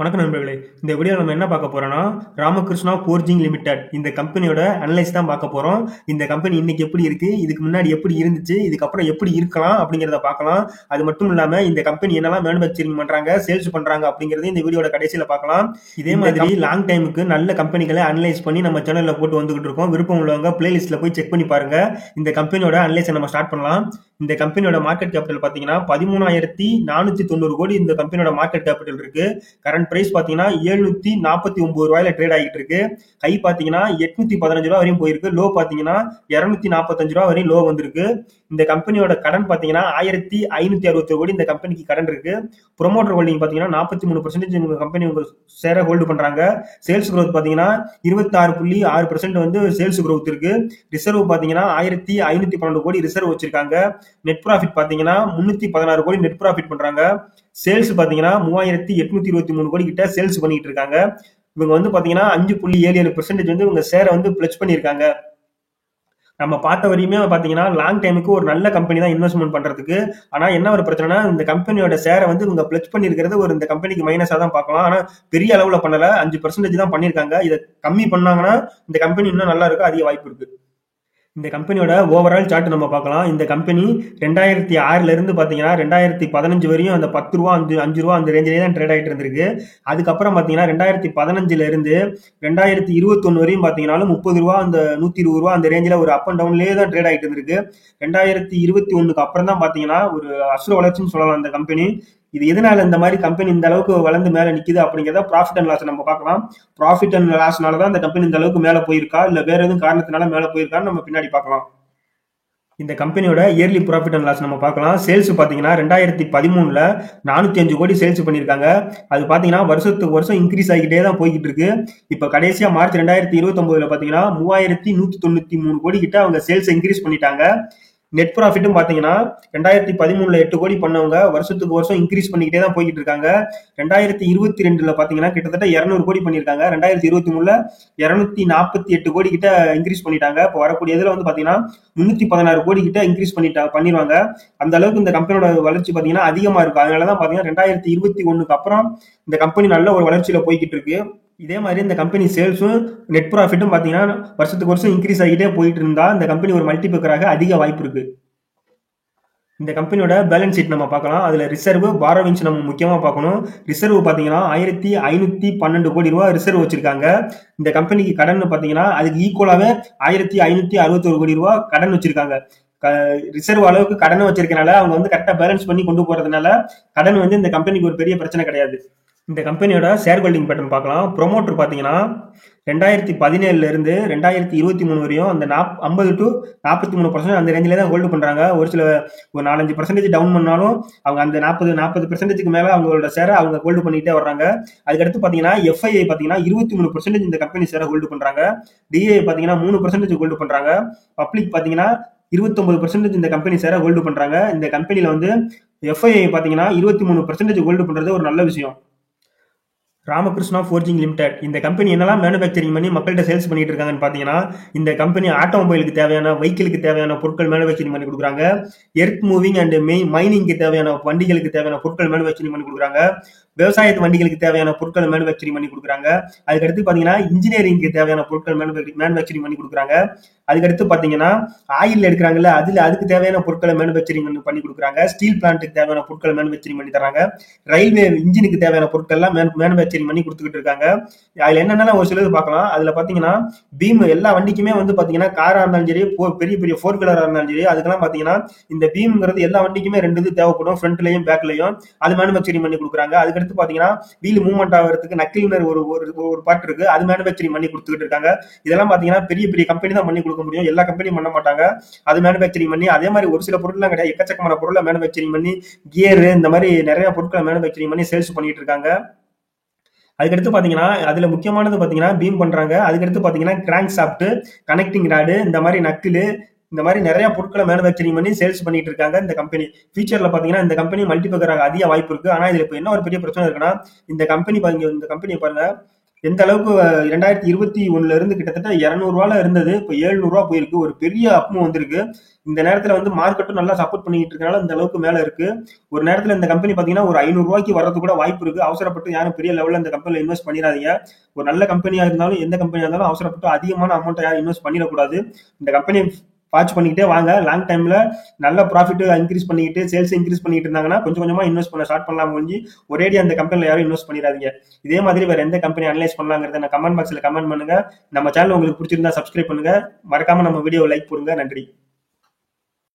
வணக்கம் நண்பர்களே. இந்த வீடியோல நம்ம என்ன பார்க்க போறோம்னா, ராமகிருஷ்ணா ஃபோர்ஜிங் லிமிடெட் இந்த கம்பெனியோட அனலைஸ் தான் பார்க்க போறோம். இந்த கம்பெனி இன்னைக்கு எப்படி இருக்கு, இதுக்கு முன்னாடி எப்படி இருந்துச்சு, இதுக்கப்புறம் எப்படி இருக்கலாம் அப்படிங்கிறத பார்க்கலாம். அது மட்டும் இல்லாம இந்த கம்பெனி என்னெல்லாம் மேனுஃபேக்சரிங் பண்றாங்க, சேல்ஸ் பண்றாங்க அப்படிங்கறதையும் இந்த வீடியோட கடைசியில பார்க்கலாம். இதே மாதிரி லாங் டைமுக்கு நல்ல கம்பெனிகளை அனலைஸ் பண்ணி நம்ம சேனல்ல போட்டு வந்துகிட்டு இருக்கோம். விருப்பம் உள்ளவங்க பிளேலிஸ்ட்ல போய் செக் பண்ணி பாருங்க. இந்த கம்பெனியோட அனலைஸை நம்ம ஸ்டார்ட் பண்ணலாம். இந்த கம்பெனியோட மார்க்கெட் கேபிட்டல் பாத்தீங்கன்னா 13,490 கோடி இந்த கம்பெனியோட மார்க்கெட் கேபிட்டல் இருக்கு. கரண்ட் பிரைஸ் பாத்தீங்கன்னா 749 ரூபாயில ட்ரேட் ஆகிட்டு இருக்கு. ஹை பாத்தீங்கன்னா 815 ரூபா வரையும் போயிருக்கு. லோ பாத்தீங்கன்னா 245 ரூபா வரையும் லோ வந்திருக்கு. இந்த கம்பெனியோட கடன் பாத்தீங்கன்னா 1,561 கோடி இந்த கம்பெனிக்கு கடன் இருக்கு. ப்ரொமோட்டர் ஹோல்டிங் பாத்தீங்கன்னா 43% உங்க கம்பெனி உங்க ஷேரை ஹோல்டு பண்றாங்க. சேல்ஸ் growth பாத்தீங்கன்னா 26.6% வந்து சேல்ஸ் growth இருக்கு. ரிசர்வ் பாத்தீங்கன்னா 1,512 கோடி ரிசர்வ் வச்சிருக்காங்க. நெட் ப்ராஃபிட் பாத்தீங்கன்னா 316 கோடி நெட் ப்ராஃபிட் பண்றாங்க. சேல்ஸ் பாத்தீங்கன்னா 3,823 கோடி கிட்ட சேல்ஸ் பண்ணிட்டு இருக்காங்க. இவங்க வந்து பாத்தீங்கன்னா 5.77% வந்து இவங்க ஷேரை வந்து பிளட்ஜ் பண்ணிருக்காங்க. நம்ம பார்த்த வரையுமே பாத்தீங்கன்னா லாங் டைமுக்கு ஒரு நல்ல கம்பெனி தான் இன்வெஸ்ட்மெண்ட் பண்றதுக்கு. ஆனா என்ன ஒரு பிரச்சனைனா இந்த கம்பெனியோட ஷேரை வந்து இவங்க பிளட்ஜ் பண்ணிருக்கிறது ஒரு இந்த கம்பெனிக்கு மைனஸா தான் பார்க்கலாம். ஆனா பெரிய அளவுல பண்ணல, 5% தான் பண்ணிருக்காங்க. இதை கம்மி பண்ணாங்கன்னா இந்த கம்பெனி இன்னும் நல்லா இருக்கும், அதிக வாய்ப்பு இருக்கு. இந்த கம்பெனியோட ஓவரால் சார்ட் நம்ம பார்க்கலாம். இந்த கம்பெனி 2006ல இருந்து பாத்தீங்கன்னா 2015 வரையும் அந்த 10 ரூபா 5 ரூபா அந்த ரேஞ்சிலே தான் ட்ரேட் ஆகிட்டு இருந்திருக்கு. அதுக்கப்புறம் பாத்தீங்கன்னா 2015ல இருந்து 2021 வரையும் பாத்தீங்கன்னா 30 ரூபா அந்த 120 ரூபா அந்த ரேஞ்சில ஒரு அப் அண்ட் டவுன்லேயே தான் ட்ரேட் ஆகிட்டு இருந்திருக்கு. 2021க்கு அப்புறம் தான் பாத்தீங்கன்னா ஒரு அசுர வளர்ச்சின்னு சொல்லலாம் இந்த கம்பெனி. இது எதனால இந்த மாதிரி கம்பெனி இந்த அளவுக்கு வளர்ந்து மேல நிக்குது அப்படிங்கிறத ப்ராஃபிட் அண்ட் லாஸ் நம்ம பார்க்கலாம். ப்ராஃபிட் அண்ட் லாஸ்னால தான் இந்த கம்பெனி இந்த அளவுக்கு மேல போயிருக்கா, இல்ல வேற எதுவும் காரணத்தினால மேல போயிருக்கான்னு நம்ம பின்னாடி பார்க்கலாம். இந்த கம்பெனியோட இயர்லி ப்ராஃபிட் அண்ட் லாஸ் நம்ம பார்க்கலாம். சேல்ஸ் பாத்தீங்கன்னா 2013ல 405 கோடி சேல்ஸ் பண்ணிருக்காங்க. அது பாத்தீங்கன்னா வருஷத்துக்கு வருஷம் இன்க்ரீஸ் ஆகிட்டே தான் போய்கிட்டு இருக்கு. இப்ப கடைசியா மார்ச் 2029ல பாத்தீங்கன்னா 3,193 கோடி கிட்ட அவங்க சேல்ஸ் இன்க்ரீஸ் பண்ணிட்டாங்க. நெட் ப்ராஃபிட்டும் பாத்தீங்கன்னா 2013ல 8 கோடி பண்ணவங்க வருஷத்துக்கு வருஷம் இன்க்ரீஸ் பண்ணிக்கிட்டே தான் போய்கிட்டு இருக்காங்க. 2022ல பாத்தீங்கன்னா கிட்டத்தட்ட 200 கோடி பண்ணிருக்காங்க. 2023ல 248 கோடி கிட்ட இன்க்ரீஸ் பண்ணிட்டாங்க. இப்போ வரக்கூடிய இதுல வந்து பாத்தீங்கன்னா 316 கோடி கிட்ட இன்க்ரீஸ் பண்ணிடுவாங்க. அந்த அளவுக்கு இந்த கம்பெனியோட வளர்ச்சி பாத்தீங்கன்னா அதிகமா இருக்கும். அதனாலதான் பாத்தீங்கன்னா 2021க்கு அப்புறம் இந்த கம்பெனி நல்ல ஒரு வளர்ச்சியில போய்கிட்டு இருக்கு. இதே மாதிரி இந்த கம்பெனி சேல்ஸும் நெட் ப்ராஃபிட்டும் பாத்தீங்கன்னா வருஷத்துக்கு வருஷம் இன்க்ரீஸ் ஆகிட்டே போயிட்டு இருந்தா இந்த கம்பெனி ஒரு மல்டிபிளேக்கராக அதிக வாய்ப்பு இருக்கு. இந்த கம்பெனியோட பேலன்ஸ் ஷீட் நம்ம பார்க்கலாம். அதுல ரிசர்வ் பாரோவிங்ஸ் நம்ம முக்கியமா பார்க்கணும். ரிசர்வ் பாத்தீங்கன்னா 1,512 கோடி ரூபாய் ரிசர்வ் வச்சிருக்காங்க. இந்த கம்பெனிக்கு கடன் பாத்தீங்கன்னா அதுக்கு ஈக்குவலாவே 1,561 கோடி ரூபாய் கடன் வச்சிருக்காங்க. ரிசர்வ் அளவுக்கு கடன் வச்சிருக்கனால அவங்க வந்து கரெக்டா பேலன்ஸ் பண்ணி கொண்டு போறதுனால கடன் வந்து இந்த கம்பெனிக்கு ஒரு பெரிய பிரச்சனை கிடையாது. இந்த கம்பெனியோட ஷேர் ஹோல்டிங் பேட்டர்ன் பார்க்கலாம். ப்ரொமோட்டர் பாத்தீங்கன்னா 2017ல இருந்து 2023 வரையும் அந்த 50 to 43% அந்த ரேஞ்சிலே தான் ஹோல்டு பண்றாங்க. ஒரு சில ஒரு 4-5% டவுன் பண்ணாலும் அவங்க அந்த 40% மேல அவங்களோட ஷேரை அவங்க ஹோல்டு பண்ணிட்டே வர்றாங்க. அதுக்கடுத்து பாத்தீங்கன்னா எஃப்ஐஐ பாத்தீங்கன்னா 23% இந்த கம்பெனி ஷேரை ஹோல்டு பண்றாங்க. டிஐ பாத்தீங்கன்னா 3% ஹோல்டு பண்றாங்க. பப்ளிக் பாத்தீங்கன்னா 29% இந்த கம்பெனி ஷேரை ஹோல்டு பண்றாங்க. இந்த கம்பெனில வந்து எஃப்ஐஐ பாத்தீங்கன்னா 23% ஹோல்டு பண்றது ஒரு நல்ல விஷயம். ராமகிருஷ்ணா ஃபோர்ஜிங் லிமிடெட் இந்த கம்பெனி என்னெல்லாம் மேனுஃபேக்சரிங் பண்ணி மக்கள்கிட்ட சேல்ஸ் பண்ணிட்டு இருக்காங்கன்னு பாத்தீங்கன்னா இந்த கம்பெனி ஆட்டோமொபைலுக்கு தேவையான வெஹிக்கிளுக்கு தேவையான பொருட்கள் மேனுஃபேக்சரிங் பண்ணி கொடுக்குறாங்க. எர்த் மூவிங் அண்ட் மைனிங்க்கு தேவையான வண்டிகளுக்கு தேவையான பொருட்கள் மேனுஃபேக்சரிங் பண்ணி கொடுக்குறாங்க. விவசாயத்து வண்டிகளுக்கு தேவையான பொருட்கள் மேனுஃபேக்சரிங் பண்ணி கொடுக்குறாங்க. அதுக்கடுத்து பாத்தீங்கன்னா இன்ஜினியரிங்க்கு தேவையான பொருட்கள் மேனுஃபேக்சரிங் பண்ணி கொடுக்குறாங்க. அதுக்கடுத்து பாத்தீங்கன்னா ஆயில் எடுக்கிறாங்கல்ல அதுக்கு தேவையான பொருட்களை மேனுஃபேக்சரிங் பண்ணி கொடுக்குறாங்க. ஸ்டீல் பிளான்ட்டுக்கு தேவையான பொருட்களை மேனுஃபேக்சரிங் பண்ணி தராங்க. ரயில்வே இன்ஜினுக்கு தேவையான பொருட்கள் எல்லாம் மேனுஃபேக்சரிங் பண்ணி கொடுத்துக்கிட்டு இருக்காங்க. அதுல என்னென்ன ஒரு சிலது பார்க்கலாம். அதுல பாத்தீங்கன்னா பீம் எல்லா வண்டிக்குமே வந்து பாத்தீங்கன்னா காரா இருந்தாலும் சரி, பெரிய பெரிய 4 வீலரா இருந்தாலும் சரி, அதுக்கெல்லாம் பாத்தீங்கன்னா இந்த பீம்ங்கிறது எல்லா வண்டிக்குமே 2 இது தேவைப்படும், ஃப்ரண்ட்லயும் பேக்லயும். அது மேனுஃபேக்சரிங் பண்ணி கொடுக்குறாங்க. அதுக்கடுத்து பாத்தீங்கன்னா வீல் மூவ்மெண்ட் ஆகிறதுக்கு நக்கிலினர் ஒரு பார்ட் இருக்கு, அது மேனுஃபேக்சரிங் பண்ணி கொடுத்துக்கிட்டு இருக்காங்க. இதெல்லாம் பாத்தீங்கன்னா பெரிய பெரிய கம்பெனி தான் பண்ணி கொடுக்க முடியும், எல்லா கம்பெனியும் பண்ண மாட்டாங்க. அது மேனுஃபேக்சரிங் பண்ணி அதே மாதிரி ஒரு சில பொருட்கள் கிடையாது, எக்கச்சக்கமான பொருளை மேனுஃபேக்சரிங் பண்ணி கியர் இந்த மாதிரி நிறைய பொருட்களை மேனுஃபேக்சரிங் பண்ணி சேல்ஸ் பண்ணிட்டு இருக்காங்க. அதுக்கடுத்து பாத்தீங்கன்னா அதுல முக்கியமானது பாத்தீங்கன்னா பீம் பண்றாங்க. அதுக்கடுத்து பாத்தீங்கன்னா கிராங்க் ஷாஃப்ட், கனெக்டிங் ராடு, இந்த மாதிரி நக்கிலு, இந்த மாதிரி நிறைய பொருட்களை மேனுஃபேக்சரிங் பண்ணி சேல்ஸ் பண்ணிட்டு இருக்காங்க இந்த கம்பெனி. ஃபியூச்சர்ல பாத்தீங்கன்னா இந்த கம்பெனி மல்டிபிளேக்கராக அதிக வாய்ப்பு இருக்கு. ஆனா இதுல இப்ப என்ன ஒரு பெரிய பிரச்சனை இருக்குன்னா இந்த கம்பெனி பாருங்க, எந்த அளவுக்கு 2021 இருந்து கிட்டத்தட்ட 200 இருந்தது, இப்போ 700 போயிருக்கு. ஒரு பெரிய அப்மூவ் வந்திருக்கு. இந்த நேரத்துல வந்து மார்க்கெட்டும் நல்லா சப்போர்ட் பண்ணிட்டு இருக்கனால இந்த அளவுக்கு மேல இருக்கு. ஒரு நேரத்துல இந்த கம்பெனி பாத்தீங்கன்னா ஒரு 500 வர்றது கூட வாய்ப்பு இருக்கு. அவசரப்பட்டு யாரும் பெரிய லெவல்ல இந்த கம்பெனில இன்வெஸ்ட் பண்ணிடாதீங்க. ஒரு நல்ல கம்பெனியா இருந்தாலும் எந்த கம்பெனியா இருந்தாலும் அவசரப்பட்டு அதிகமான அமௌண்ட் யாரும் இன்வெஸ்ட் பண்ணிடக்கூடாது. இந்த கம்பெனி வாட்ச் பண்ணிக்கிட்டே வாங்க. லாங் டைம்ல நல்ல ப்ராஃபிட் இன்க்ரீஸ் பண்ணிக்கிட்டு சேல்ஸ் இன்க்ரீஸ் பண்ணிட்டு இருந்தாங்கன்னா கொஞ்சம் கொஞ்சமா இன்வெஸ்ட் பண்ண ஸ்டார்ட் பண்ணலாம். முடிஞ்சு ஒரேடி அந்த கம்பெனில யாரும் இன்வெஸ்ட் பண்ணிடாதீங்க. இதே மாதிரி வேற எந்த கம்பெனி அனலைஸ் பண்ணலாங்கிறத நான் கமெண்ட் பாக்ஸ்ல கமெண்ட் பண்ணுங்க. நம்ம சேனல் உங்களுக்கு பிடிச்சிருந்தா சப்ஸ்கிரைப் பண்ணுங்க. மறக்காம நம்ம வீடியோ லைக் போடுங்க. நன்றி.